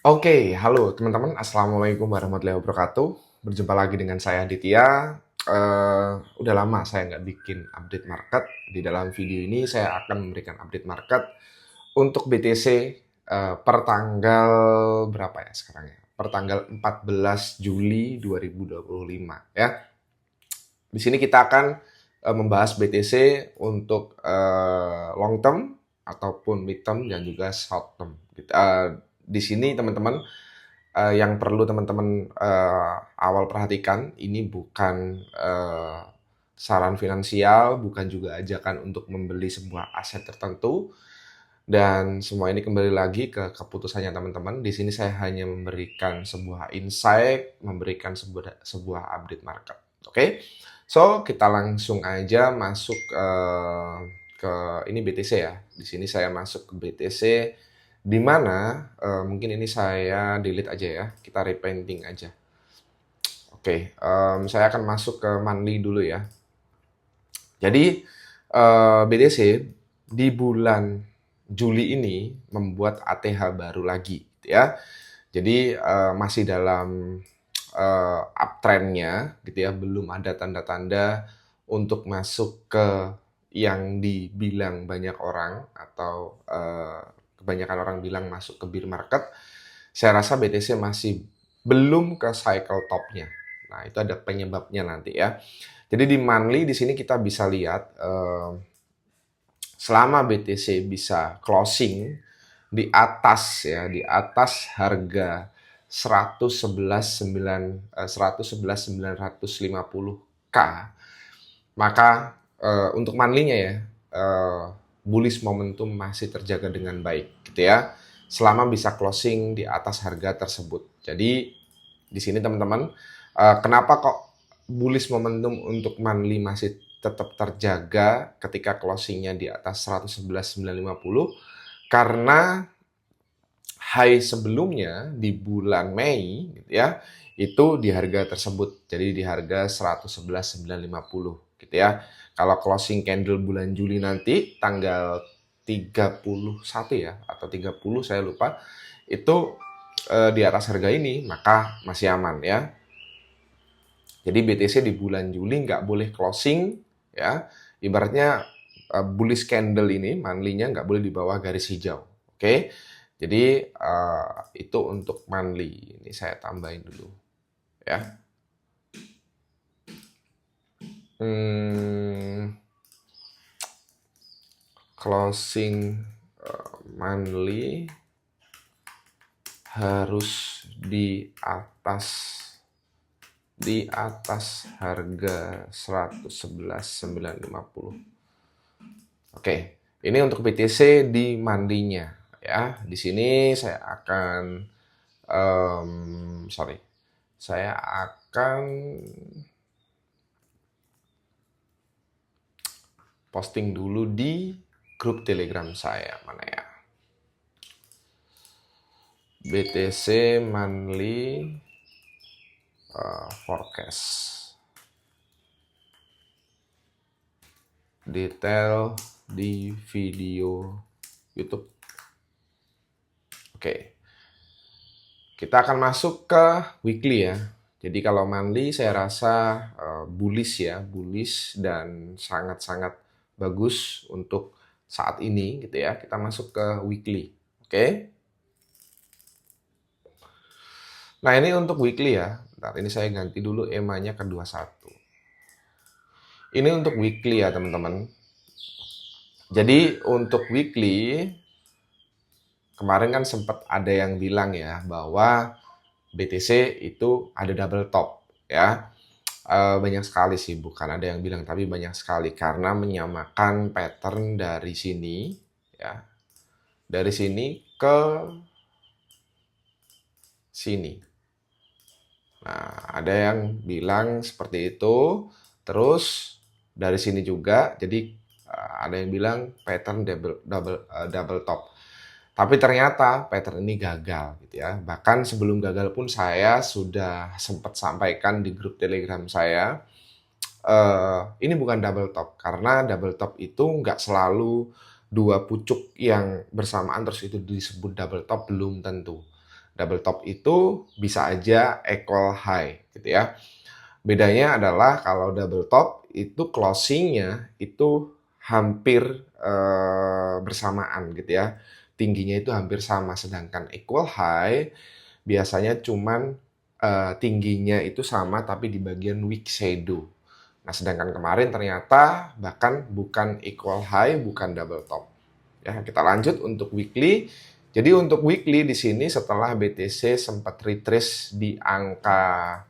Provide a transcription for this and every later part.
Oke, halo teman-teman. Assalamualaikum warahmatullahi wabarakatuh. Berjumpa lagi dengan saya Ditya. Udah lama saya nggak bikin update market. Di dalam video ini saya akan memberikan update market untuk BTC per tanggal berapa ya sekarang ya? Per tanggal 14 Juli 2025 ya. Di sini kita akan membahas BTC untuk long term ataupun mid term dan juga short term. Di sini teman-teman yang perlu teman-teman awal perhatikan, ini bukan saran finansial, bukan juga ajakan untuk membeli sebuah aset tertentu, dan semua ini kembali lagi ke keputusannya teman-teman. Di sini saya hanya memberikan sebuah insight, memberikan sebuah update market. Oke, so kita langsung aja masuk ke ini BTC ya. Di sini saya masuk ke BTC, di mana mungkin ini saya delete aja ya. Kita repainting aja. Oke, saya akan masuk ke monthly dulu ya. Jadi BTC di bulan Juli ini membuat ATH baru lagi, gitu ya. Jadi masih dalam uptrendnya, gitu ya. Belum ada tanda-tanda untuk masuk ke yang dibilang banyak orang atau kebanyakan orang bilang masuk ke bear market. Saya rasa BTC masih belum ke cycle topnya. Nah, itu ada penyebabnya nanti ya. Jadi di monthly di sini kita bisa lihat selama BTC bisa closing di atas ya, di atas harga 111.950K, maka untuk monthly-nya ya, bullish momentum masih terjaga dengan baik gitu ya. Selama bisa closing di atas harga tersebut. Jadi di sini teman-teman, kenapa kok bullish momentum untuk monthly masih tetap terjaga ketika closingnya di atas 111.950? Karena high sebelumnya di bulan Mei gitu ya, itu di harga tersebut. Jadi di harga 111.950 gitu ya. Kalau closing candle bulan Juli nanti tanggal 31 ya atau 30 saya lupa, itu di atas harga ini maka masih aman ya. Jadi BTC di bulan Juli nggak boleh closing ya. Ibaratnya bullish candle ini monthly-nya nggak boleh di bawah garis hijau. Oke. Jadi itu untuk monthly. Ini saya tambahin dulu ya. Closing monthly harus di atas harga 111.950. Oke, ini untuk BTC di monthly-nya ya. Di sini saya akan saya akan posting dulu di grup Telegram saya, mana ya? BTC monthly forecast. Detail di video YouTube. Oke. Kita akan masuk ke weekly ya. Jadi kalau monthly saya rasa bullish ya, bullish dan sangat-sangat bagus untuk saat ini gitu ya. Kita masuk ke weekly. Oke. Nah, ini untuk weekly ya. Bentar, ini saya ganti dulu EMA-nya ke 21. Ini untuk weekly ya, teman-teman. Jadi untuk weekly, kemarin kan sempat ada yang bilang ya bahwa BTC itu ada double top ya. Banyak sekali sih, bukan ada yang bilang, tapi banyak sekali karena menyamakan pattern dari sini ya. Dari sini ke sini. Nah, ada yang bilang seperti itu. Terus dari sini juga, jadi ada yang bilang pattern double top. Tapi ternyata pattern ini gagal gitu ya. Bahkan sebelum gagal pun saya sudah sempat sampaikan di grup Telegram saya, ini bukan double top karena double top itu nggak selalu dua pucuk yang bersamaan terus itu disebut double top, belum tentu. Double top itu bisa aja equal high gitu ya. Bedanya adalah kalau double top itu closingnya itu hampir bersamaan gitu ya. Tingginya itu hampir sama, sedangkan equal high biasanya cuman tingginya itu sama tapi di bagian wick shadow. Nah, sedangkan kemarin ternyata bahkan bukan equal high, bukan double top. Ya, kita lanjut untuk weekly. Jadi untuk weekly di sini setelah BTC sempat retrace di angka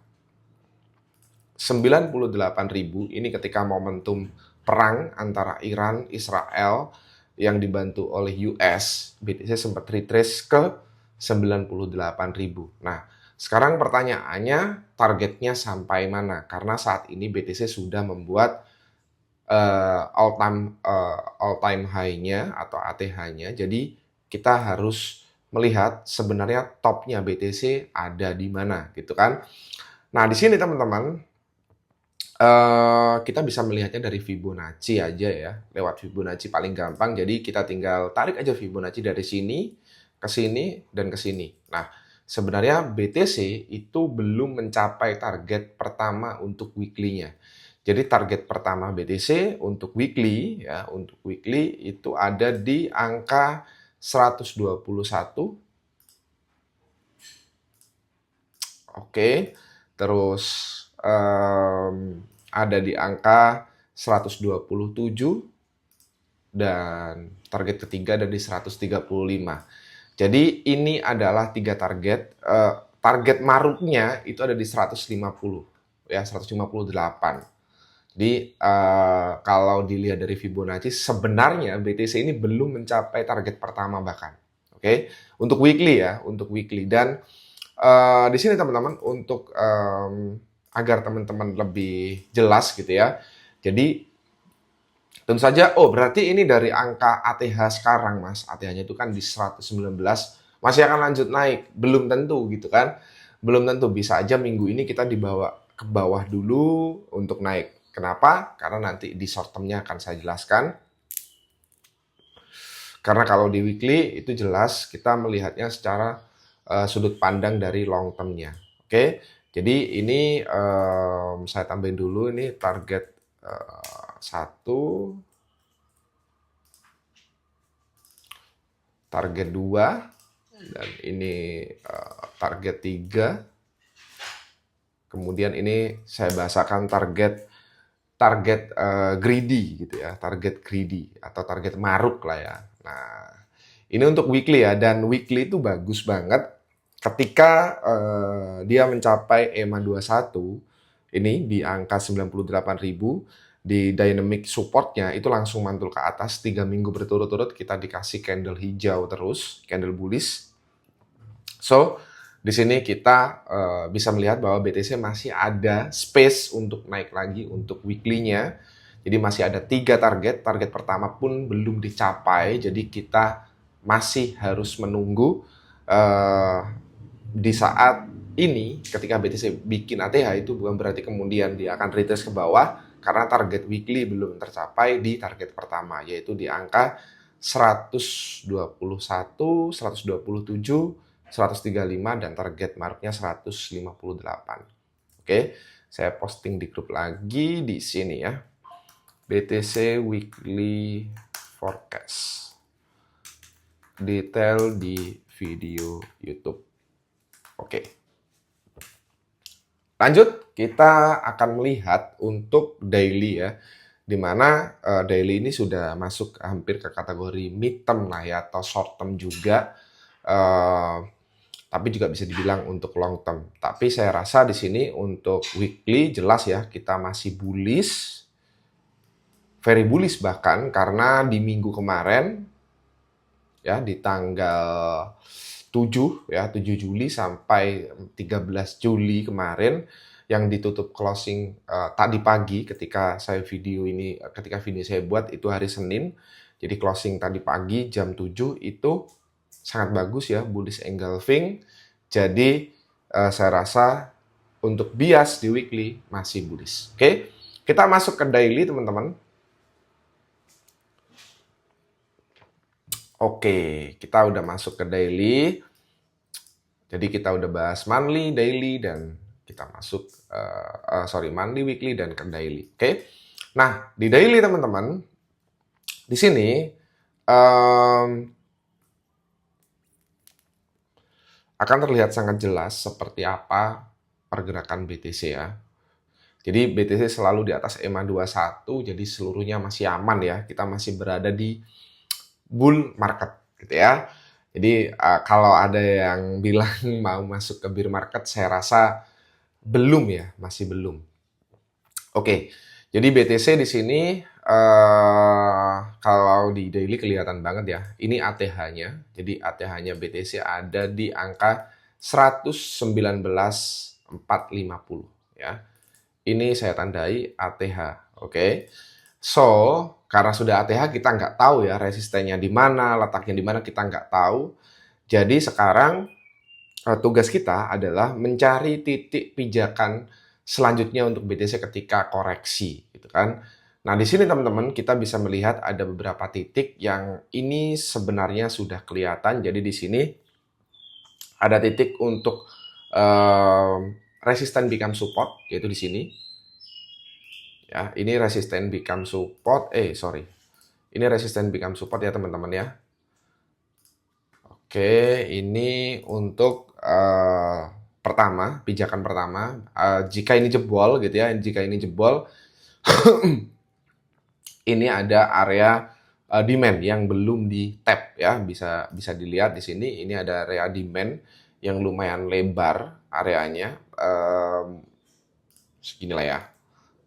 98.000, ini ketika momentum perang antara Iran Israel yang dibantu oleh US, BTC sempat retrace ke 98.000. Nah, sekarang pertanyaannya targetnya sampai mana? Karena saat ini BTC sudah membuat all time high-nya atau ATH-nya. Jadi kita harus melihat sebenarnya topnya BTC ada di mana gitu kan. Nah, di sini teman-teman kita bisa melihatnya dari Fibonacci aja ya, lewat Fibonacci paling gampang. Jadi kita tinggal tarik aja Fibonacci dari sini, dan ke sini. Nah, sebenarnya BTC itu belum mencapai target pertama untuk weekly-nya. Jadi target pertama BTC untuk weekly ya, untuk weekly itu ada di angka 121. Oke. Terus ada di angka 127 dan target ketiga ada di 135. Jadi ini adalah 3 target. Target maruknya itu ada di 150 ya, 158. Jadi kalau dilihat dari Fibonacci sebenarnya BTC ini belum mencapai target pertama bahkan. Oke, untuk weekly ya, untuk weekly. Dan di sini teman-teman untuk agar teman-teman lebih jelas gitu ya. Jadi tentu saja, oh berarti ini dari angka ATH sekarang Mas, ATH-nya itu kan di 119, masih akan lanjut naik, belum tentu gitu kan. Belum tentu, bisa aja minggu ini kita dibawa ke bawah dulu untuk naik. Kenapa? Karena nanti di short term-nya akan saya jelaskan. Karena kalau di weekly itu jelas kita melihatnya secara sudut pandang dari long term-nya. Oke, jadi ini saya tambahin dulu ini target 1, target 2, dan ini target 3. Kemudian ini saya bahasakan target greedy gitu ya, target greedy atau target maruk lah ya. Nah, ini untuk weekly ya, dan weekly itu bagus banget ketika dia mencapai EMA 21 ini di angka 98.000, di dynamic supportnya itu langsung mantul ke atas 3 minggu berturut-turut kita dikasih candle hijau terus, candle bullish. So, di sini kita bisa melihat bahwa BTC masih ada space untuk naik lagi untuk weekly-nya. Jadi masih ada 3 target. Target pertama pun belum dicapai. Jadi kita masih harus menunggu di saat ini ketika BTC bikin ATH itu bukan berarti kemudian dia akan retrace ke bawah, karena target weekly belum tercapai di target pertama, yaitu di angka 121, 127, 135 dan target marknya 158. Oke, saya posting di grup lagi di sini ya. BTC weekly forecast. Detail di video YouTube. Oke. Lanjut, kita akan melihat untuk daily ya. Dimana daily ini sudah masuk hampir ke kategori mid term lah ya, atau short term juga. Tapi juga bisa dibilang untuk long term. Tapi saya rasa di sini untuk weekly jelas ya kita masih bullish, very bullish bahkan, karena di minggu kemarin ya di tanggal 7 ya, 7 Juli sampai 13 Juli kemarin yang ditutup closing tadi pagi ketika video saya buat itu hari Senin. Jadi closing tadi pagi jam 7 itu sangat bagus ya, bullish engulfing. Jadi saya rasa untuk bias di weekly masih bullish. Oke, kita masuk ke daily teman-teman. Oke, kita udah masuk ke daily. Jadi kita udah bahas monthly, daily, dan kita masuk monthly, weekly, dan ke daily. Oke. Nah, di daily teman-teman, di sini akan terlihat sangat jelas seperti apa pergerakan BTC ya. Jadi BTC selalu di atas EMA 21, jadi seluruhnya masih aman ya. Kita masih berada di bull market gitu ya. Jadi kalau ada yang bilang mau masuk ke bear market, saya rasa belum ya, masih belum. Oke, jadi BTC di sini kalau di daily kelihatan banget ya. Ini ATH-nya. Jadi ATH-nya BTC ada di angka 119.450 ya. Ini saya tandai ATH. Oke. So, karena sudah ATH kita nggak tahu ya resistennya di mana, letaknya di mana kita nggak tahu. Jadi sekarang tugas kita adalah mencari titik pijakan selanjutnya untuk BTC ketika koreksi, gitu kan. Nah, di sini teman-teman kita bisa melihat ada beberapa titik yang ini sebenarnya sudah kelihatan. Jadi di sini ada titik untuk resisten become support, yaitu di sini. Ya, ini resisten become support. Ini resisten become support ya teman-teman ya. Oke, ini untuk pijakan pertama. Jika ini jebol gitu ya, jika ini jebol, ini ada area demand yang belum di tap ya, bisa dilihat di sini. Ini ada area demand yang lumayan lebar areanya, seginilah ya.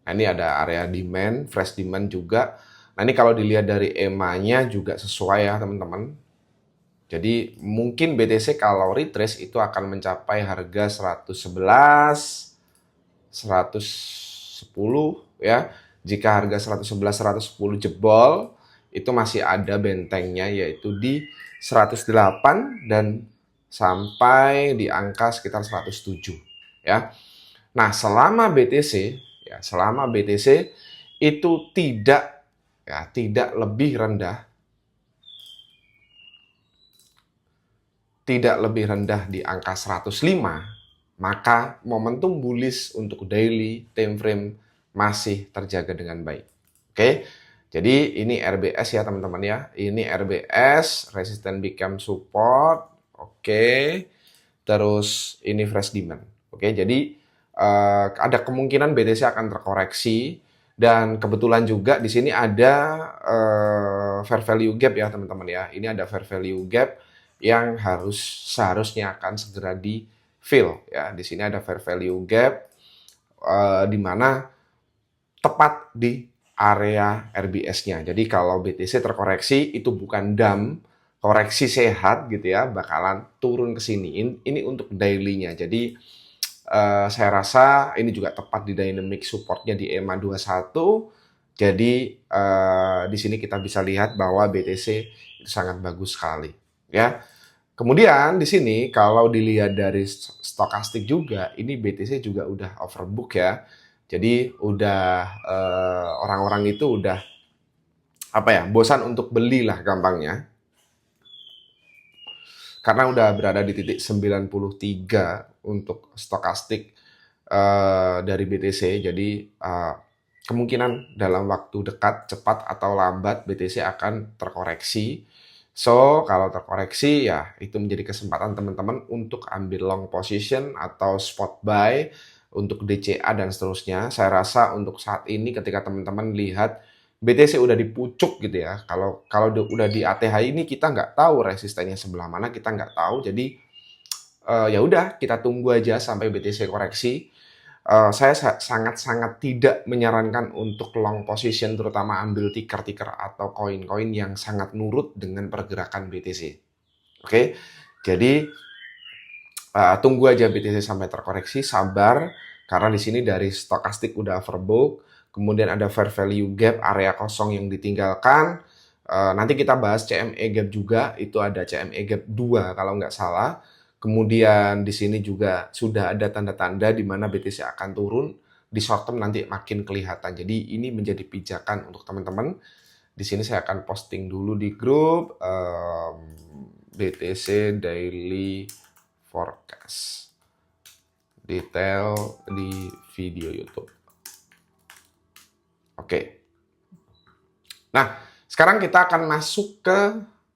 Nah, ini ada area demand, fresh demand juga. Nah, ini kalau dilihat dari EMA-nya juga sesuai ya teman-teman. Jadi mungkin BTC kalau retrace itu akan mencapai harga 111, 110 ya. Jika harga 111, 110 jebol, itu masih ada bentengnya yaitu di 108 dan sampai di angka sekitar 107 ya. Nah, selama BTC itu tidak lebih rendah di angka 105, maka momentum bullish untuk daily time frame masih terjaga dengan baik. Oke. Jadi ini RBS ya teman-teman ya. Ini RBS, resistance become support. Oke. Terus ini fresh demand. Oke, jadi ada kemungkinan BTC akan terkoreksi dan kebetulan juga di sini ada fair value gap ya teman-teman ya. Ini ada fair value gap yang seharusnya akan segera di fill ya. Di sini ada fair value gap di mana tepat di area RBS-nya. Jadi kalau BTC terkoreksi itu bukan dump, koreksi sehat gitu ya, bakalan turun ke sini. Ini untuk daily-nya. Jadi saya rasa ini juga tepat di dynamic support-nya di EMA 21. Jadi di sini kita bisa lihat bahwa BTC itu sangat bagus sekali ya. Kemudian di sini kalau dilihat dari stokastik juga, ini BTC juga udah overbook ya. Jadi udah orang-orang itu udah bosan untuk beli lah gampangnya. Karena udah berada di titik 93 untuk stokastik dari BTC. Jadi kemungkinan dalam waktu dekat, cepat atau lambat BTC akan terkoreksi. So, kalau terkoreksi ya itu menjadi kesempatan teman-teman untuk ambil long position atau spot buy untuk DCA dan seterusnya. Saya rasa untuk saat ini ketika teman-teman lihat BTC udah di pucuk gitu ya. Kalau udah di ATH ini kita nggak tahu resistennya sebelah mana, kita nggak tahu. Jadi ya udah kita tunggu aja sampai BTC koreksi. Saya sangat-sangat tidak menyarankan untuk long position, terutama ambil ticker-ticker atau koin-koin yang sangat nurut dengan pergerakan BTC. Oke, jadi tunggu aja BTC sampai terkoreksi, sabar, karena di sini dari stokastik udah overbook, kemudian ada fair value gap, area kosong yang ditinggalkan. Nanti kita bahas CME gap juga, itu ada CME gap 2 kalau nggak salah. Kemudian di sini juga sudah ada tanda-tanda di mana BTC akan turun. Di short term nanti makin kelihatan. Jadi ini menjadi pijakan untuk teman-teman. Di sini saya akan posting dulu di grup BTC Daily forecast. Detail di video YouTube. Oke. Nah, sekarang kita akan masuk ke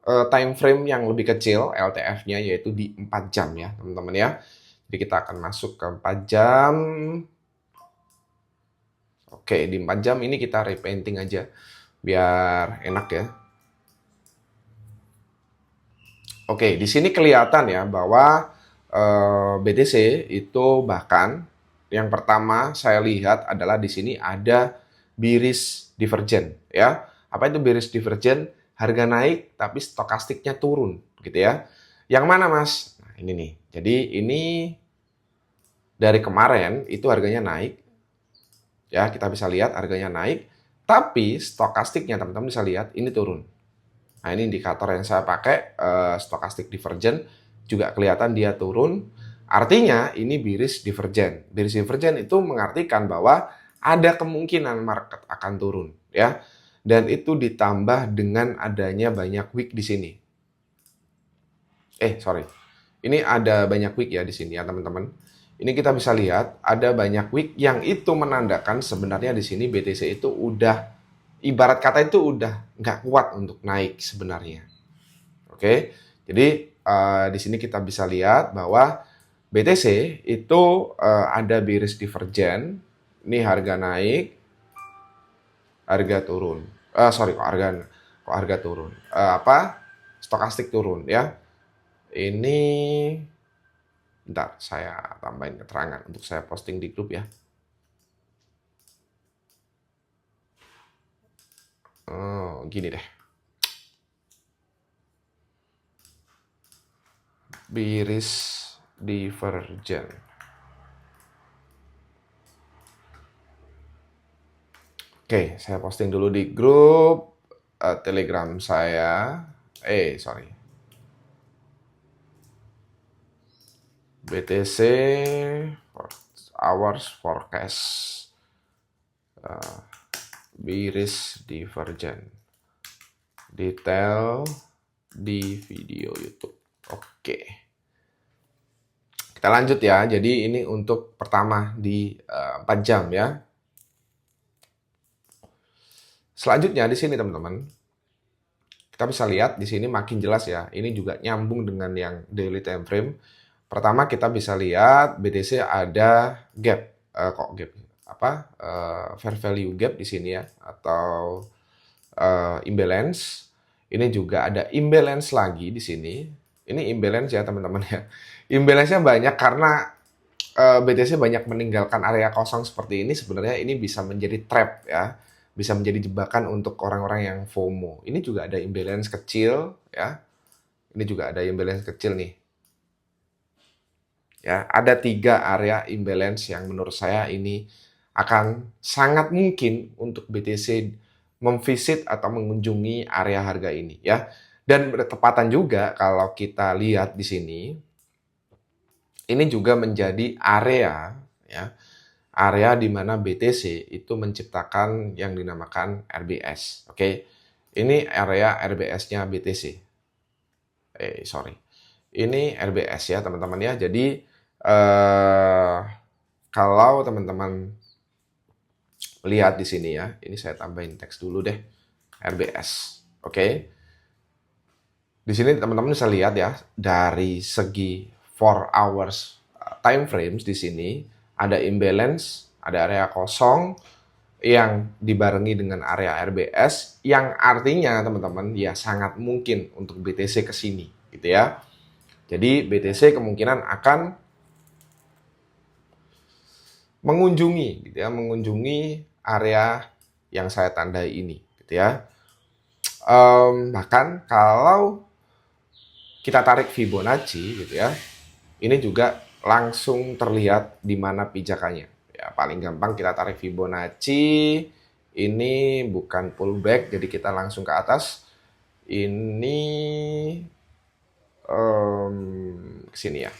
time frame yang lebih kecil, LTF-nya, yaitu di 4 jam ya, teman-teman ya. Jadi kita akan masuk ke 4 jam. Oke, di 4 jam ini kita repainting aja, biar enak ya. Oke, di sini kelihatan ya bahwa BTC itu bahkan yang pertama saya lihat adalah di sini ada bearish divergent ya. Apa itu bearish divergent? Harga naik tapi stokastiknya turun gitu ya. Yang mana Mas? Nah, ini nih. Jadi ini dari kemarin itu harganya naik. Ya, kita bisa lihat harganya naik, tapi stokastiknya teman-teman bisa lihat ini turun. Nah, ini indikator yang saya pakai, stochastic divergent, juga kelihatan dia turun. Artinya ini bearish divergent. Bearish divergent itu mengartikan bahwa ada kemungkinan market akan turun, ya. Dan itu ditambah dengan adanya banyak wick di sini. Ini ada banyak wick ya di sini ya, teman-teman. Ini kita bisa lihat ada banyak wick yang itu menandakan sebenarnya di sini BTC itu udah ibarat kata itu udah nggak kuat untuk naik sebenarnya. Oke, jadi di sini kita bisa lihat bahwa BTC itu ada bearish divergent. Ini harga naik, harga turun. Kok harga turun? Stokastik turun ya. Ini, bentar, saya tambahin keterangan untuk saya posting di grup ya. Gini deh. Bearish divergent. Oke, saya posting dulu di grup Telegram saya. BTC hours forecast bearish divergent. Detail di video YouTube. Oke. Kita lanjut ya. Jadi ini untuk pertama di 4 jam ya. Selanjutnya di sini teman-teman, kita bisa lihat di sini makin jelas ya. Ini juga nyambung dengan yang daily time frame. Pertama kita bisa lihat BTC ada gap, fair value gap di sini ya, atau imbalance. Ini juga ada imbalance lagi di sini. Ini imbalance ya teman-teman ya. Imbalance-nya banyak karena BTC banyak meninggalkan area kosong seperti ini. Sebenarnya ini bisa menjadi trap ya. Bisa menjadi jebakan untuk orang-orang yang FOMO. Ini juga ada imbalance kecil ya. Ini juga ada imbalance kecil nih. Ya, ada 3 area imbalance yang menurut saya ini akan sangat mungkin untuk BTC memvisit atau mengunjungi area harga ini ya. Dan bertepatan juga kalau kita lihat di sini, ini juga menjadi area ya. Area di mana BTC itu menciptakan yang dinamakan RBS. Oke. Ini area RBS-nya BTC. Ini RBS ya, teman-teman ya. Jadi kalau teman-teman lihat di sini ya, ini saya tambahin teks dulu deh. RBS. Oke. Di sini teman-teman bisa lihat ya, dari segi 4 hours time frames di sini ada imbalance, ada area kosong yang dibarengi dengan area RBS yang artinya teman-teman ya sangat mungkin untuk BTC ke sini gitu ya. Jadi BTC kemungkinan akan mengunjungi gitu ya, mengunjungi area yang saya tandai ini gitu ya. Bahkan kalau kita tarik Fibonacci gitu ya, ini juga langsung terlihat di mana pijakannya. Ya, paling gampang kita tarik Fibonacci, ini bukan pullback, jadi kita langsung ke atas. Ini ke sini ya.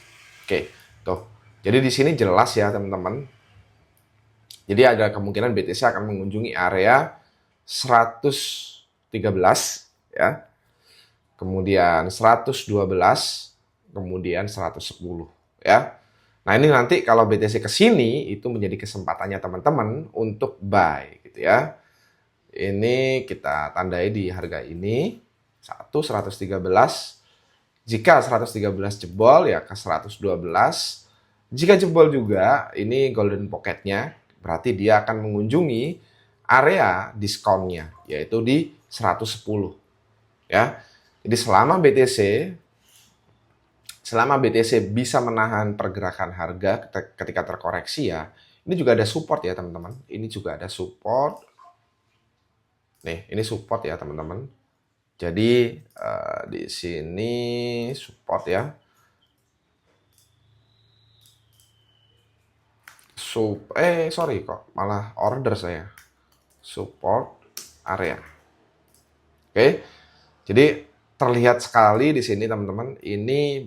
Oke, tuh. Jadi di sini jelas ya teman-teman. Jadi ada kemungkinan BTC akan mengunjungi area 113 ya. Kemudian 112 kemudian 110 ya. Nah, ini nanti kalau BTC ke sini itu menjadi kesempatannya teman-teman untuk buy gitu ya. Ini kita tandai di harga ini 113. Jika 113 jebol ya ke 112. Jika jebol juga ini golden pocketnya, berarti dia akan mengunjungi area diskonnya yaitu di 110 ya. Jadi selama BTC bisa menahan pergerakan harga ketika terkoreksi ya. Ini juga ada support ya teman-teman. Ini juga ada support. Nih, ini support ya teman-teman. Jadi di sini support ya. Sorry kok, malah order saya. Support area. Oke. Jadi terlihat sekali di sini teman-teman, ini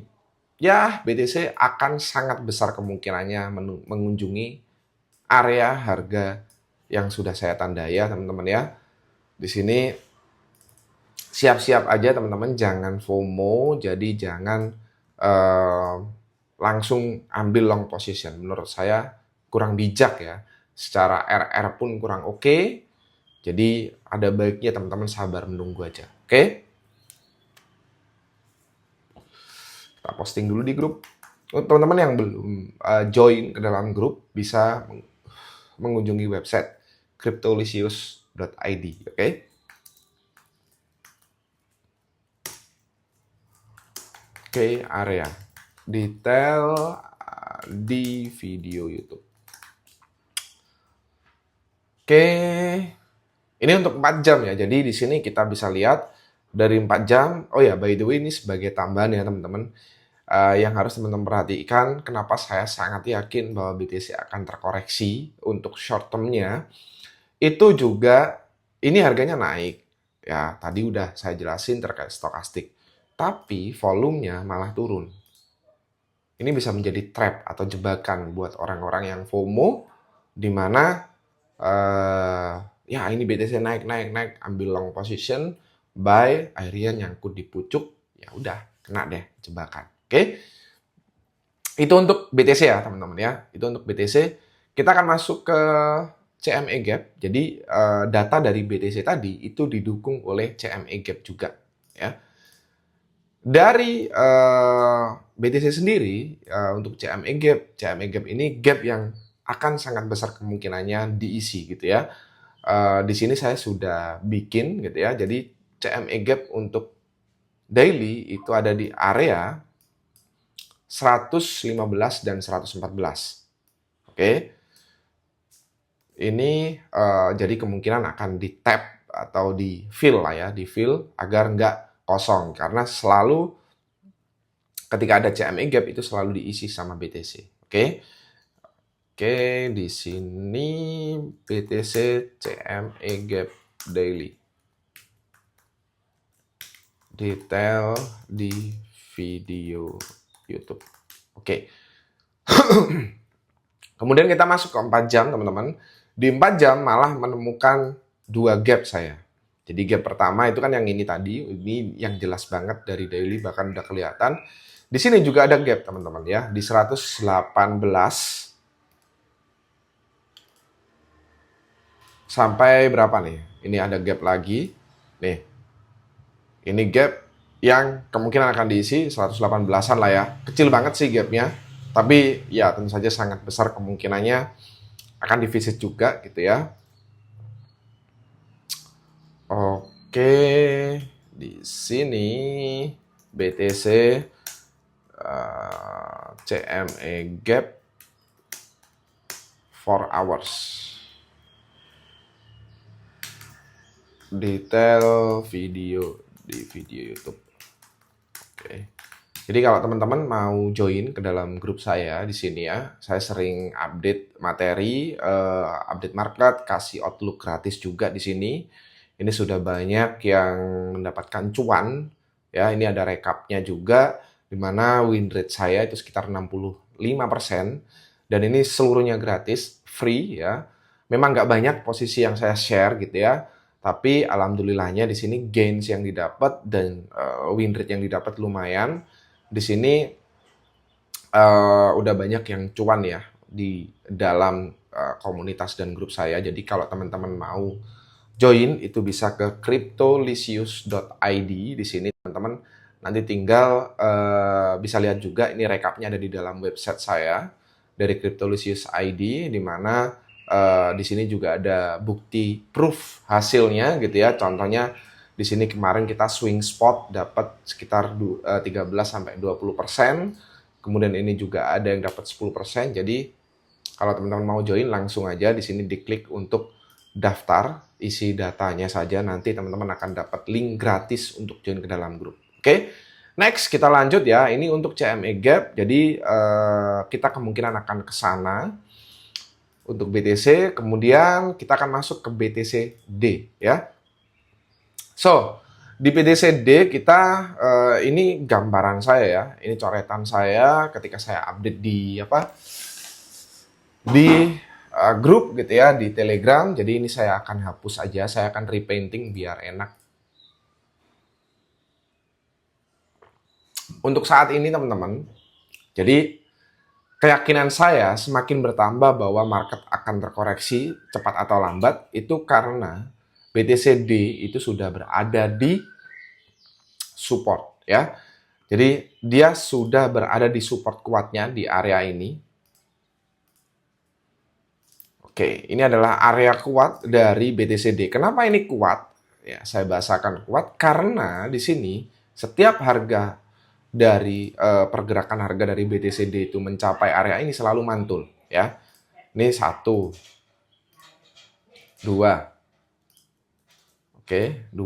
ya BTC akan sangat besar kemungkinannya mengunjungi area harga yang sudah saya tandai ya teman-teman ya. Di sini siap-siap aja teman-teman, jangan FOMO, jadi jangan langsung ambil long position. Menurut saya kurang bijak ya. Secara RR pun kurang oke. Jadi ada baiknya teman-teman sabar menunggu aja. Oke? Kita posting dulu di grup. Untuk teman-teman yang belum join ke dalam grup bisa mengunjungi website cryptolicious.id. Oke? Oke, area detail di video YouTube. Oke, ini untuk 4 jam ya. Jadi di sini kita bisa lihat dari 4 jam. Oh ya, by the way ini sebagai tambahan ya teman-teman. Yang harus teman-teman perhatikan, kenapa saya sangat yakin bahwa BTC akan terkoreksi untuk short term-nya. Itu juga, ini harganya naik. Ya, tadi udah saya jelasin terkait stokastik. Tapi volumenya malah turun. Ini bisa menjadi trap atau jebakan buat orang-orang yang FOMO, di mana ya ini BTC naik, ambil long position, buy, akhirnya nyangkut di pucuk, ya udah kena deh jebakan. Oke, itu untuk BTC ya teman-teman ya. Itu untuk BTC. Kita akan masuk ke CME Gap. Jadi data dari BTC tadi itu didukung oleh CME Gap juga ya. Dari BTC sendiri untuk CME Gap ini gap yang akan sangat besar kemungkinannya diisi gitu ya. Di sini saya sudah bikin gitu ya. Jadi CME Gap untuk daily itu ada di area 115 dan 114. Oke. Ini jadi kemungkinan akan di tap atau di fill lah ya, di fill agar nggak kosong, karena selalu ketika ada CME Gap itu selalu diisi sama BTC. Oke, di sini BTC CME Gap daily. Detail di video YouTube. Oke. Kemudian kita masuk ke 4 jam, teman-teman. Di 4 jam malah menemukan 2 gap saya. Jadi gap pertama itu kan yang ini tadi, ini yang jelas banget dari daily, bahkan udah kelihatan. Di sini juga ada gap, teman-teman ya, di 118 sampai berapa nih? Ini ada gap lagi. Nih. Ini gap yang kemungkinan akan diisi 118-an lah ya. Kecil banget sih gapnya, tapi ya tentu saja sangat besar kemungkinannya akan divisit juga gitu ya. Oke, di sini BTC CME Gap 4 hours. Detail video di video YouTube. Oke. Jadi kalau teman-teman mau join ke dalam grup saya di sini ya, saya sering update materi, update market, kasih outlook gratis juga di sini. Ini sudah banyak yang mendapatkan cuan ya. Ini ada recapnya juga, di mana win rate saya itu sekitar 65%, dan ini seluruhnya gratis, free ya. Memang nggak banyak posisi yang saya share gitu ya, tapi alhamdulillahnya di sini gains yang didapat dan win rate yang didapat lumayan. di sini udah banyak yang cuan ya di dalam komunitas dan grup saya. Jadi kalau teman-teman mau join itu bisa ke cryptolicious.id. Di sini teman-teman nanti tinggal bisa lihat juga ini rekapnya ada di dalam website saya dari Cryptolicious ID, di mana di sini juga ada bukti proof hasilnya gitu ya. Contohnya di sini kemarin kita swing spot dapat sekitar 13-20%. Kemudian ini juga ada yang dapat 10%. Jadi kalau teman-teman mau join langsung aja di sini diklik untuk daftar, isi datanya saja, nanti teman-teman akan dapat link gratis untuk join ke dalam grup. Oke. Next kita lanjut ya. Ini untuk CME Gap. Jadi kita kemungkinan akan ke sana untuk BTC, kemudian kita akan masuk ke BTC-D ya. So, di BTC-D kita ini gambaran saya ya, ini coretan saya ketika saya update di grup gitu ya, di Telegram. Jadi ini saya akan hapus aja, saya akan repainting biar enak. Untuk saat ini teman-teman, jadi keyakinan saya semakin bertambah bahwa market akan terkoreksi cepat atau lambat itu karena BTC-D itu sudah berada di support ya. Jadi dia sudah berada di support kuatnya di area ini. Oke, ini adalah area kuat dari BTC-D. Kenapa ini kuat? Ya, saya bahasakan kuat karena di sini setiap harga dari pergerakan harga dari BTC-D itu mencapai area ini selalu mantul ya. Ini 1, 2, oke, 2,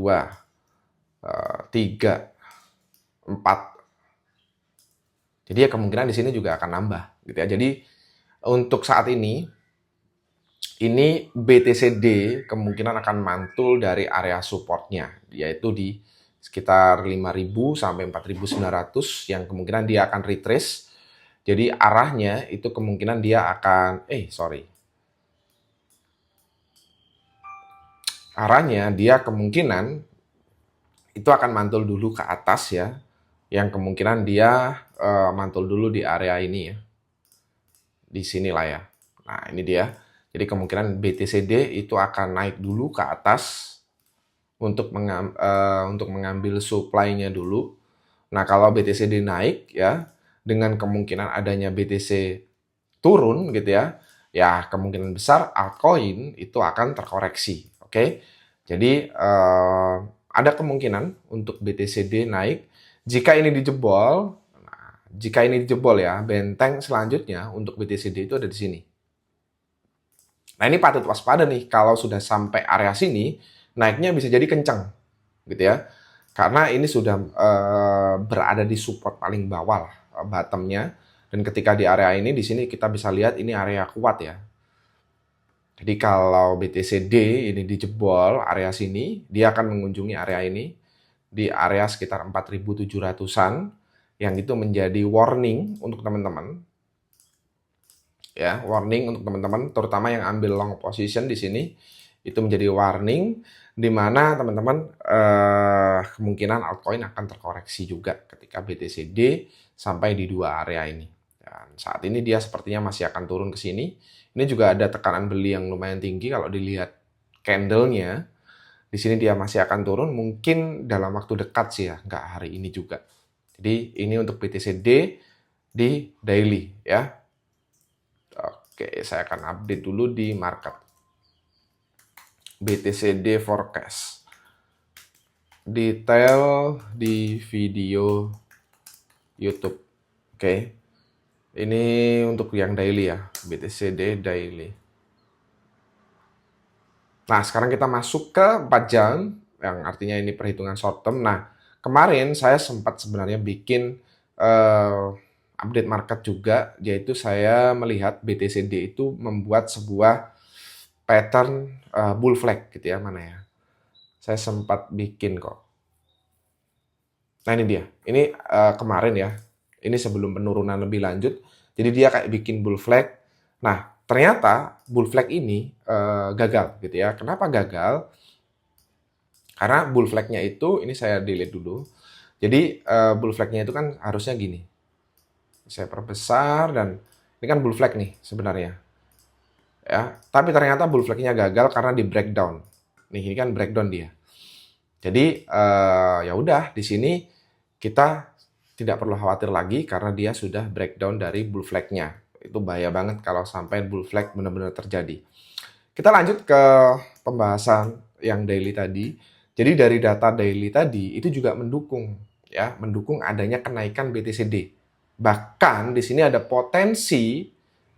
3, 4. Jadi ya kemungkinan di sini juga akan nambah gitu ya. Jadi untuk saat ini BTC-D kemungkinan akan mantul dari area supportnya, yaitu di sekitar 5.000 sampai 4.900 yang kemungkinan dia akan retrace. Jadi arahnya itu kemungkinan dia akan arahnya dia kemungkinan itu akan mantul dulu ke atas ya. Yang kemungkinan dia mantul dulu di area ini ya. Di sinilah ya. Nah, ini dia. Jadi kemungkinan BTC-D itu akan naik dulu ke atas untuk mengambil supply-nya dulu. Nah, kalau BTC-D naik ya, dengan kemungkinan adanya BTC turun gitu ya, ya kemungkinan besar altcoin itu akan terkoreksi. Oke. Jadi ada kemungkinan untuk BTC-D naik. Jika ini dijebol, ya, benteng selanjutnya untuk BTC-D itu ada di sini. Nah, ini patut waspada nih kalau sudah sampai area sini, naiknya bisa jadi kencang gitu ya. Karena ini sudah berada di support paling bawah lah, bottomnya. Dan ketika di area ini, di sini kita bisa lihat ini area kuat ya. Jadi kalau BTC-D ini dijebol area sini, dia akan mengunjungi area ini di area sekitar 4.700-an, yang itu menjadi warning untuk teman-teman. Ya, warning untuk teman-teman, terutama yang ambil long position di sini, itu menjadi warning di mana teman-teman kemungkinan altcoin akan terkoreksi juga ketika BTC-D sampai di dua area ini. Dan saat ini dia sepertinya masih akan turun ke sini. Ini juga ada tekanan beli yang lumayan tinggi kalau dilihat candle-nya. Di sini dia masih akan turun, mungkin dalam waktu dekat sih ya, nggak hari ini juga. Jadi ini untuk BTC-D di daily ya. Oke, saya akan update dulu di market. BTC-D forecast. Detail di video YouTube. Oke. Ini untuk yang daily ya, BTC-D daily. Nah, sekarang kita masuk ke 4 jam, yang artinya ini perhitungan short term. Nah, kemarin saya sempat sebenarnya bikin update market juga, yaitu saya melihat BTC-D itu membuat sebuah pattern bull flag gitu ya, mana ya. Saya sempat bikin kok. Nah, ini dia. Ini kemarin ya. Ini sebelum penurunan lebih lanjut. Jadi dia kayak bikin bull flag. Nah, ternyata bull flag ini gagal gitu ya. Kenapa gagal? Karena bull flag-nya itu, ini saya delete dulu. Jadi bull flag-nya itu kan harusnya gini. Saya perbesar dan ini kan bull flag nih sebenarnya. Ya, tapi ternyata bull flag-nya gagal karena di breakdown. Nih, ini kan breakdown dia. Jadi ya udah di sini kita tidak perlu khawatir lagi karena dia sudah breakdown dari bull flag-nya. Itu bahaya banget kalau sampai bull flag benar-benar terjadi. Kita lanjut ke pembahasan yang daily tadi. Jadi dari data daily tadi itu juga mendukung ya, mendukung adanya kenaikan BTCD. Bahkan di sini ada potensi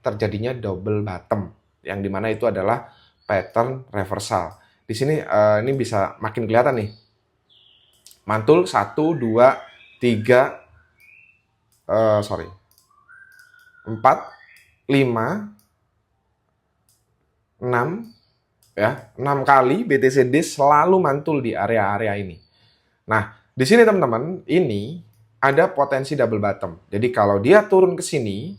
terjadinya double bottom yang dimana itu adalah pattern reversal. Di sini ini bisa makin kelihatan nih. Mantul 1 2 3 4 5 6 ya, 6 kali BTCD selalu mantul di area-area ini. Nah, di sini teman-teman, ini ada potensi double bottom. Jadi kalau dia turun ke sini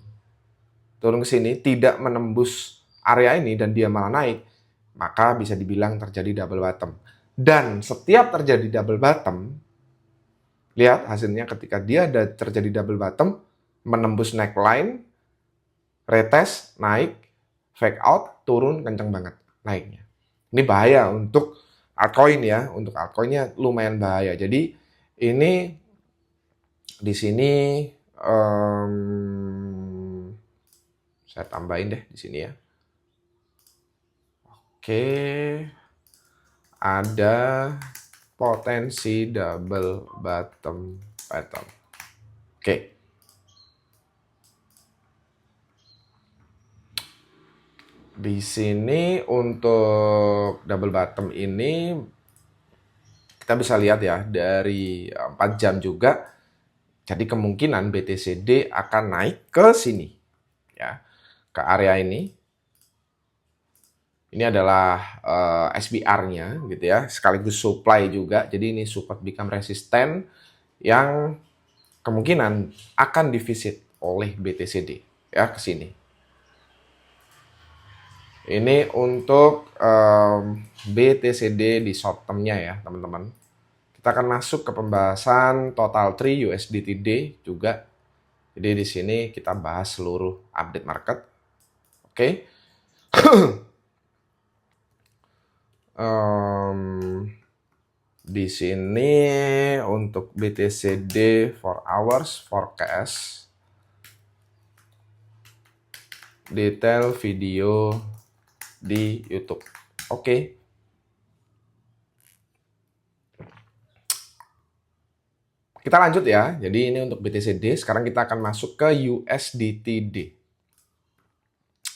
tidak menembus area ini dan dia malah naik, maka bisa dibilang terjadi double bottom. Dan setiap terjadi double bottom, lihat hasilnya ketika dia ada terjadi double bottom, menembus neckline, retest, naik, fake out, turun kenceng banget naiknya. Ini bahaya untuk altcoin ya, untuk altcoinnya lumayan bahaya. Jadi ini di sini saya tambahin deh di sini ya. Oke, ada potensi double bottom pattern. Oke. Di sini untuk double bottom ini kita bisa lihat ya dari 4 jam juga. Jadi kemungkinan BTCD akan naik ke sini ya, ke area ini. Ini adalah SBR-nya gitu ya, sekaligus supply juga. Jadi ini support become resistant yang kemungkinan akan divisit oleh BTCD ya ke sini. Ini untuk BTCD di short term-nya ya, teman-teman. Kita akan masuk ke pembahasan total tree USDTD juga. Jadi di sini kita bahas seluruh update market. Oke. Di sini untuk BTCD 4 hours forecast. Detail video di YouTube. Oke. Kita lanjut ya. Jadi ini untuk BTCD. Sekarang kita akan masuk ke USDTD.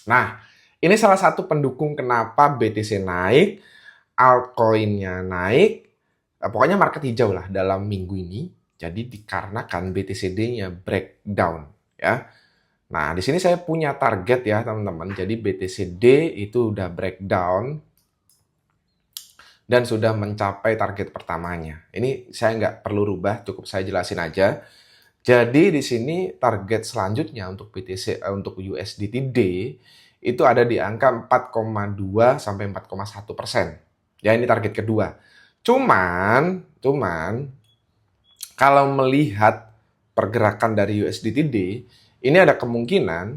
Nah, ini salah satu pendukung kenapa BTC naik, altcoin-nya naik. Pokoknya market hijau lah dalam minggu ini. Jadi dikarenakan BTCD-nya breakdown ya. Nah, di sini saya punya target ya, teman-teman. Jadi BTCD itu udah breakdown dan sudah mencapai target pertamanya. Ini saya nggak perlu rubah, cukup saya jelasin aja. Jadi di sini target selanjutnya untuk BTC untuk USDTD itu ada di angka 4,2 sampai 4,1%. Ya, ini target kedua. Cuman kalau melihat pergerakan dari USDTD, ini ada kemungkinan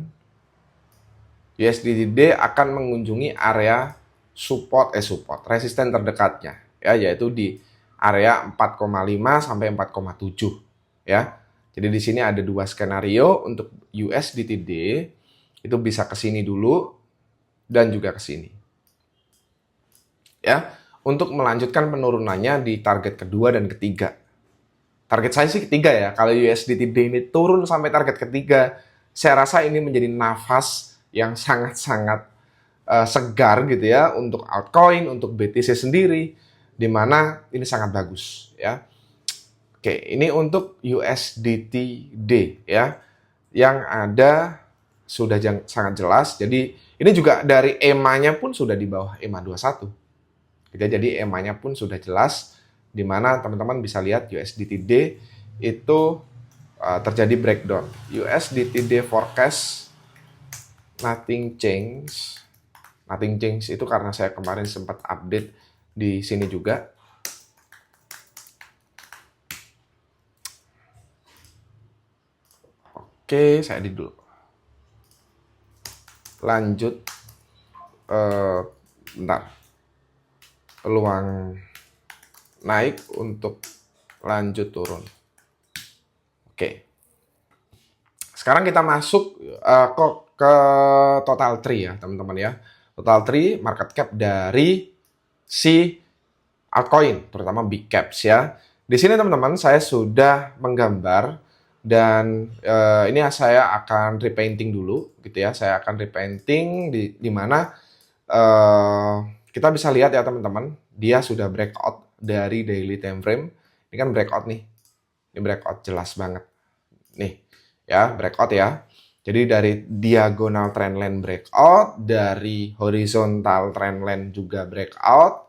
USDTD akan mengunjungi area support resisten terdekatnya ya, yaitu di area 4,5 sampai 4,7 ya. Jadi di sini ada dua skenario untuk USDTD, itu bisa ke sini dulu dan juga ke sini. Ya, untuk melanjutkan penurunannya di target kedua dan ketiga. Target saya sih ketiga ya. Kalau USDTD ini turun sampai target ketiga, saya rasa ini menjadi nafas yang sangat-sangat segar gitu ya untuk altcoin, untuk BTC sendiri, di mana ini sangat bagus ya. Oke, ini untuk USDTD ya, yang ada sudah sangat jelas. Jadi ini juga dari EMA-nya pun sudah di bawah EMA 21. Jadi EMA-nya pun sudah jelas, di mana teman-teman bisa lihat USDTD itu terjadi breakdown. USDTD forecast nothing change. Nothing change itu karena saya kemarin sempat update di sini juga. Oke, saya edit dulu. Lanjut, bentar. Peluang naik untuk lanjut turun. Oke. Sekarang kita masuk ke total tree ya, teman-teman ya. Total tree market cap dari si altcoin, terutama big caps ya. Di sini teman-teman saya sudah menggambar dan ini saya akan repainting dulu gitu ya. Saya akan repainting di mana kita bisa lihat ya teman-teman, dia sudah breakout dari daily time frame. Ini kan breakout nih. Ini breakout jelas banget. Nih, ya, breakout ya. Jadi dari diagonal trendline breakout, dari horizontal trendline juga breakout.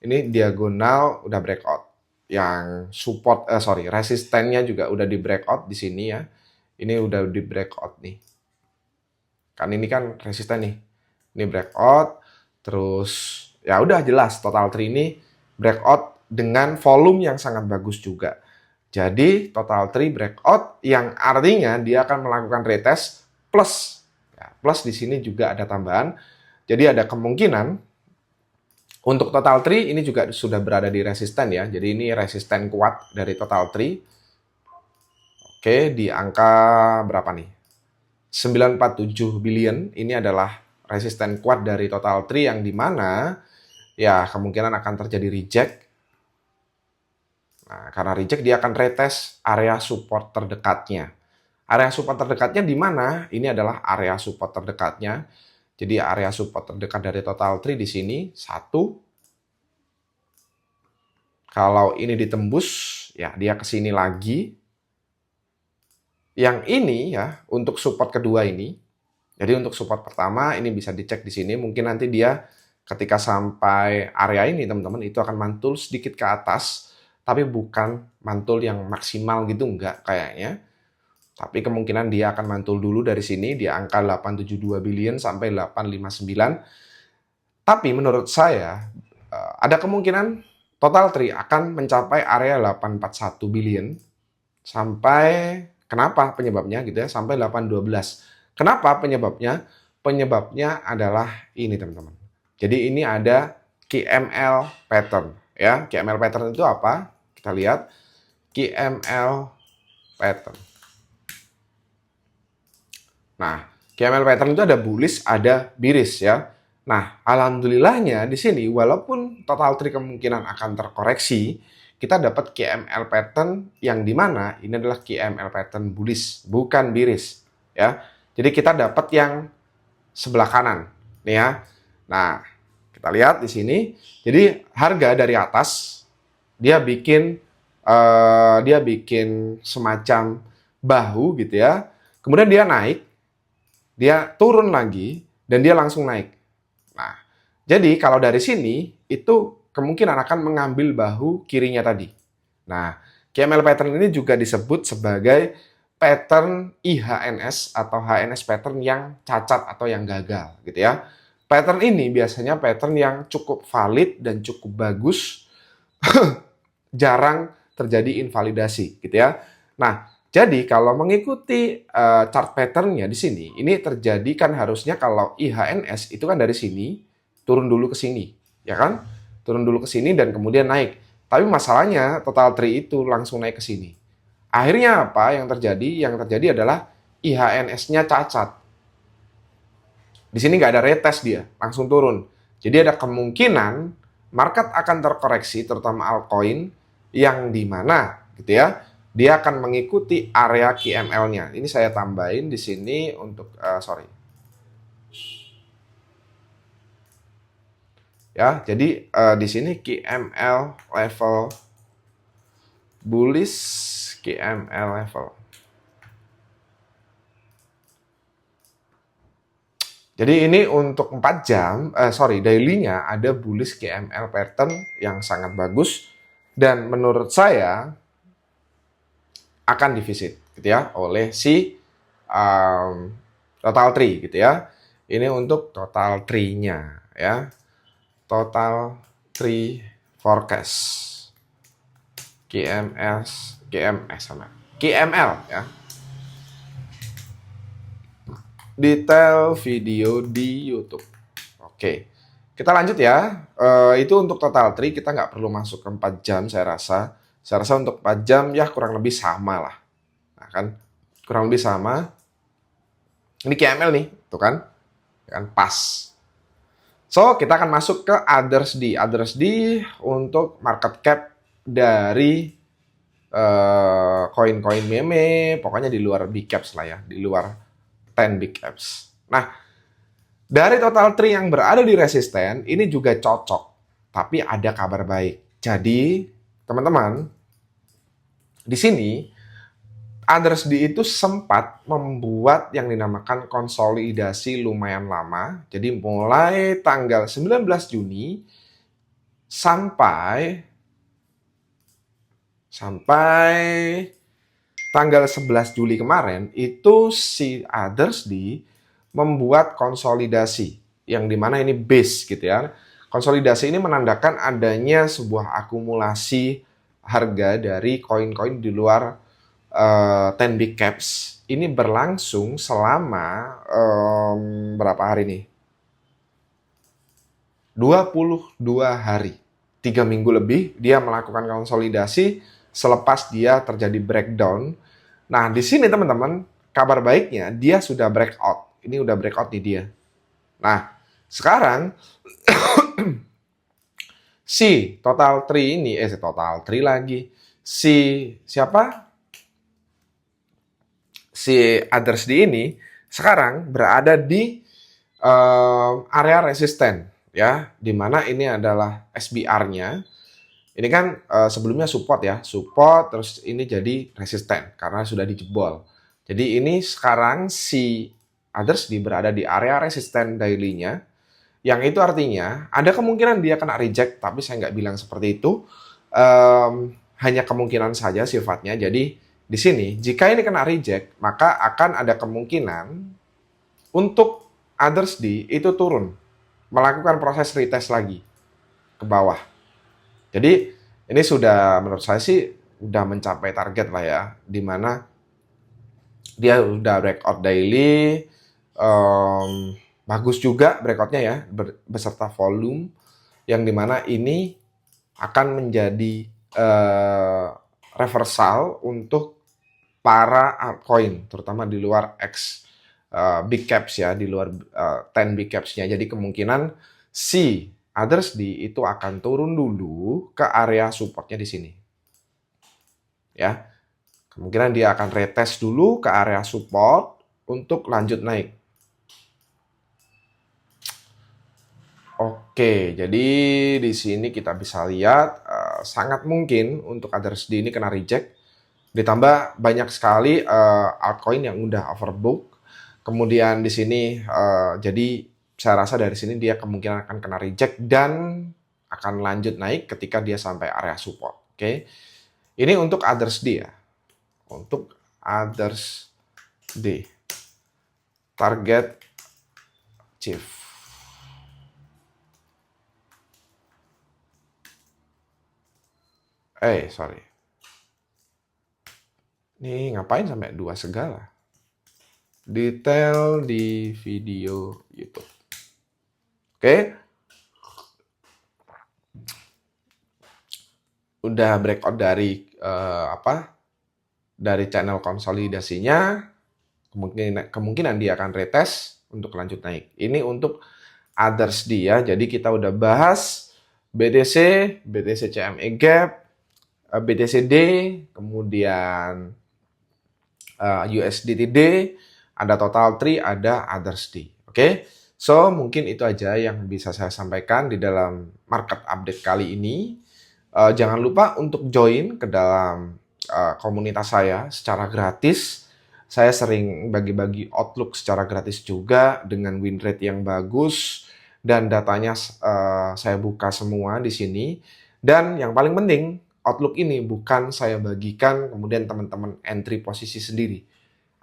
Ini diagonal udah breakout. Yang support resistennya juga udah di breakout di sini ya. Ini udah di breakout nih. Kan ini kan resisten nih. Ini breakout, terus ya udah jelas total tree ini breakout dengan volume yang sangat bagus juga. Jadi total tree breakout yang artinya dia akan melakukan retest plus. Ya, plus di sini juga ada tambahan. Jadi ada kemungkinan untuk total tree ini juga sudah berada di resisten ya. Jadi ini resisten kuat dari total tree. Oke, di angka berapa nih? 947 billion ini adalah resisten kuat dari total tree yang dimana ya kemungkinan akan terjadi reject. Nah, karena reject dia akan retest area support terdekatnya. Area support terdekatnya di mana? Ini adalah area support terdekatnya. Jadi area support terdekat dari total tree di sini 1. Kalau ini ditembus, ya dia ke sini lagi. Yang ini ya untuk support kedua ini. Jadi untuk support pertama ini bisa dicek di sini. Mungkin nanti dia ketika sampai area ini teman-teman itu akan mantul sedikit ke atas. Tapi bukan mantul yang maksimal gitu, enggak kayaknya. Tapi kemungkinan dia akan mantul dulu dari sini di angka 872 billion sampai 859. Tapi menurut saya ada kemungkinan total tree akan mencapai area 841 billion sampai kenapa penyebabnya gitu ya sampai 812. Kenapa penyebabnya? Penyebabnya adalah ini teman-teman. Jadi ini ada KML pattern ya. KML pattern itu apa? Kita lihat KML pattern. Nah, KML pattern itu ada bullish, ada bearish ya. Nah, alhamdulillahnya di sini walaupun total tree kemungkinan akan terkoreksi, kita dapat KML pattern yang dimana ini adalah KML pattern bullish, bukan bearish ya. Jadi kita dapat yang sebelah kanan nih ya. Nah, kita lihat di sini. Jadi harga dari atas dia bikin semacam bahu gitu ya. Kemudian dia naik, dia turun lagi dan dia langsung naik. Nah, jadi kalau dari sini itu kemungkinan akan mengambil bahu kirinya tadi. Nah, KML pattern ini juga disebut sebagai pattern IHNS atau HNS pattern yang cacat atau yang gagal gitu ya. Pattern ini biasanya pattern yang cukup valid dan cukup bagus, jarang terjadi invalidasi gitu ya. Nah, jadi kalau mengikuti chart patternnya di sini, ini terjadi kan harusnya kalau IHNS itu kan dari sini turun dulu ke sini, ya kan? Turun dulu ke sini dan kemudian naik. Tapi masalahnya total tree itu langsung naik ke sini. Akhirnya apa yang terjadi? Yang terjadi adalah IHNS-nya cacat. Di sini nggak ada retest dia, langsung turun. Jadi ada kemungkinan market akan terkoreksi, terutama altcoin, yang di mana gitu ya, dia akan mengikuti area KML-nya. Ini saya tambahin di sini untuk ya. Jadi di sini KML level bullish, KML level. Jadi ini untuk 4 jam, daily-nya ada bullish KML pattern yang sangat bagus dan menurut saya akan divisit gitu ya oleh si total tree gitu ya. Ini untuk total tree-nya ya. Total tree forecast. KML ya. detail video di YouTube. Oke, kita lanjut ya. Itu untuk total tree, kita nggak perlu masuk ke 4 jam saya rasa. Saya rasa untuk 4 jam ya kurang lebih sama lah. Nah kan, kurang lebih sama. Ini KML nih, tuh kan? Kan pas. So, kita akan masuk ke Others D. Others D untuk market cap dari koin-koin meme, pokoknya di luar big caps lah ya, di luar 10 big caps. Nah, dari total tree yang berada di resisten, ini juga cocok. Tapi ada kabar baik. Jadi, teman-teman, di sini, Others D itu sempat membuat yang dinamakan konsolidasi lumayan lama. Jadi, mulai tanggal 19 Juni sampai tanggal 11 Juli kemarin, itu si Others D membuat konsolidasi, yang dimana ini base gitu ya. Konsolidasi ini menandakan adanya sebuah akumulasi harga dari koin-koin di luar 10 big caps. Ini berlangsung selama berapa hari nih? 22 hari. 3 minggu lebih dia melakukan konsolidasi selepas dia terjadi breakdown. Nah, di sini teman-teman, kabar baiknya dia sudah breakout. Ini udah breakout nih dia. Nah, sekarang si total tree ini, total tree lagi. Siapa? Si Others D ini sekarang berada di area resisten ya, di mana ini adalah SBR-nya. Ini kan sebelumnya support ya, support terus ini jadi resisten karena sudah dijebol. Jadi ini sekarang si Others D berada di area resisten daily-nya, yang itu artinya ada kemungkinan dia kena reject, tapi saya nggak bilang seperti itu. Hanya kemungkinan saja sifatnya. Jadi di sini jika ini kena reject, maka akan ada kemungkinan untuk Others D itu turun, melakukan proses retest lagi ke bawah. Jadi ini sudah menurut saya sih udah mencapai target lah ya, dimana dia udah breakout daily, bagus juga breakoutnya ya, beserta volume, yang dimana ini akan menjadi reversal untuk para altcoin, terutama di luar big caps ya, di luar 10 big caps-nya. Jadi kemungkinan si Others D itu akan turun dulu ke area supportnya di sini. Ya. Kemungkinan dia akan retest dulu ke area support untuk lanjut naik. Oke, jadi di sini kita bisa lihat sangat mungkin untuk Others D ini kena reject. Ditambah banyak sekali altcoin yang udah overbook. Kemudian di sini jadi saya rasa dari sini dia kemungkinan akan kena reject dan akan lanjut naik ketika dia sampai area support. Oke. Ini untuk Others D ya. Untuk Others D. Target chief. Sorry. Ini ngapain sampai 2 segala? Detail di video YouTube. Oke. Udah breakout dari dari channel konsolidasinya, kemungkinan dia akan retest untuk lanjut naik. Ini untuk Others D ya. Jadi kita udah bahas BTC, BTC CME Gap, BTCD, kemudian USDTD, ada total tree, ada Others D. Oke. So, mungkin itu aja yang bisa saya sampaikan di dalam market update kali ini. Jangan lupa untuk join ke dalam komunitas saya secara gratis. Saya sering bagi-bagi outlook secara gratis juga dengan win rate yang bagus dan datanya saya buka semua di sini. Dan yang paling penting, outlook ini bukan saya bagikan kemudian teman-teman entry posisi sendiri.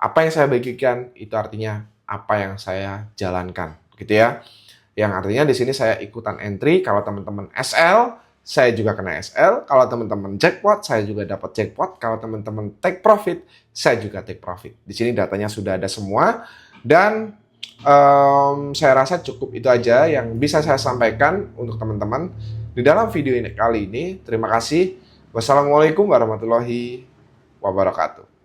Apa yang saya bagikan itu artinya apa yang saya jalankan, gitu ya. Yang artinya di sini saya ikutan entry. Kalau teman-teman SL, saya juga kena SL. Kalau teman-teman jackpot, saya juga dapat jackpot. Kalau teman-teman take profit, saya juga take profit. Di sini datanya sudah ada semua dan Saya rasa cukup itu aja yang bisa saya sampaikan untuk teman-teman di dalam video ini kali ini. Terima kasih. Wassalamualaikum warahmatullahi wabarakatuh.